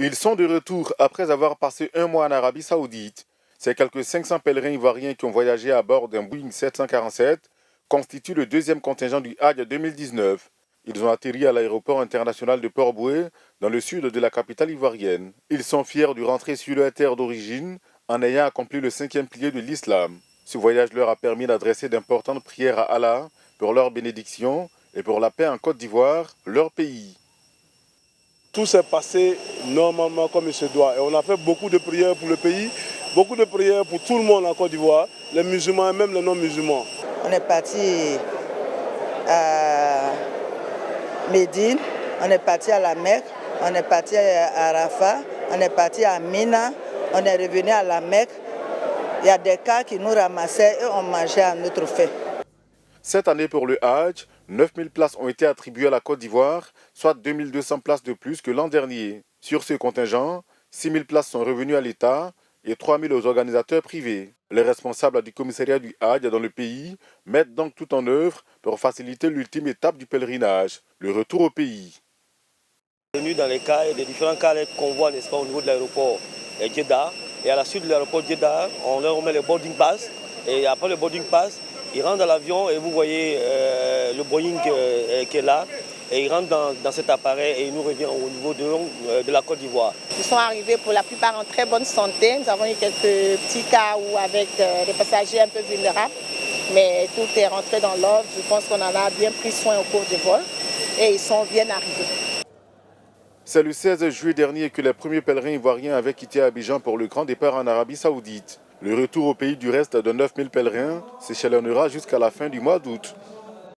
Ils sont de retour après avoir passé un mois en Arabie Saoudite. Ces quelques 500 pèlerins ivoiriens qui ont voyagé à bord d'un Boeing 747 constituent le deuxième contingent du Hajj 2019. Ils ont atterri à l'aéroport international de Port-Bouët, dans le sud de la capitale ivoirienne. Ils sont fiers de rentrer sur leur terre d'origine en ayant accompli le cinquième pilier de l'islam. Ce voyage leur a permis d'adresser d'importantes prières à Allah pour leur bénédiction et pour la paix en Côte d'Ivoire, leur pays. Tout s'est passé normalement comme il se doit. Et on a fait beaucoup de prières pour le pays, beaucoup de prières pour tout le monde en Côte d'Ivoire, les musulmans et même les non-musulmans. On est parti à Médine, on est parti à la Mecque, on est parti à Rafah, on est parti à Mina, on est revenu à la Mecque. Il y a des cas qui nous ramassaient et on mangeait à notre faim. Cette année pour le Hajj, 9000 places ont été attribuées à la Côte d'Ivoire, soit 2200 places de plus que l'an dernier. Sur ce contingent, 6000 places sont revenues à l'État et 3000 aux organisateurs privés. Les responsables du commissariat du Hajj dans le pays mettent donc tout en œuvre pour faciliter l'ultime étape du pèlerinage, le retour au pays. Venu dans les cas, des différents cas qu'on voit, n'est-ce pas, au niveau de l'aéroport Jeddah. Et à la suite de l'aéroport Jeddah, on leur remet le boarding pass. Et après le boarding pass, ils rentrent dans l'avion et vous voyez le Boeing qui est là. Et ils rentrent dans cet appareil et ils nous reviennent au niveau de la Côte d'Ivoire. Ils sont arrivés pour la plupart en très bonne santé. Nous avons eu quelques petits cas où avec des passagers un peu vulnérables. Mais tout est rentré dans l'ordre. Je pense qu'on en a bien pris soin au cours du vol. Et ils sont bien arrivés. C'est le 16 juillet dernier que les premiers pèlerins ivoiriens avaient quitté Abidjan pour le grand départ en Arabie Saoudite. Le retour au pays du reste de 9000 pèlerins s'échelonnera jusqu'à la fin du mois d'août.